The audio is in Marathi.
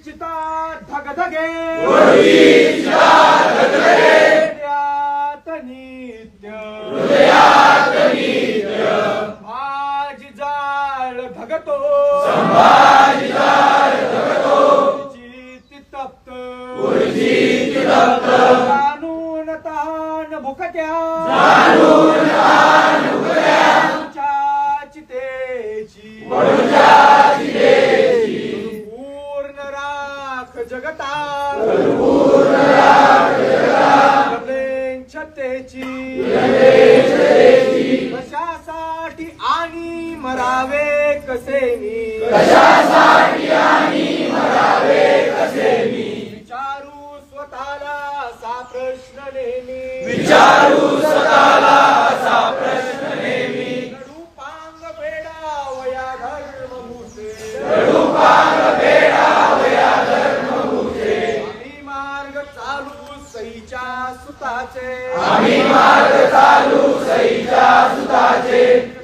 चिता धगधगे हृदयात नित्य संभाजी जाळ धगतो उर्जित तप्त जाणून तान भुकट्या चितेची पूर्ण राख जगता छतेची कशासाठी आणि मरावे कसेनी विचारू स्वतःला असा प्रश्न नेहमी लडूपांग फेडावया धर्मभूते आम्ही मार्ग चालू सईच्या सुताचे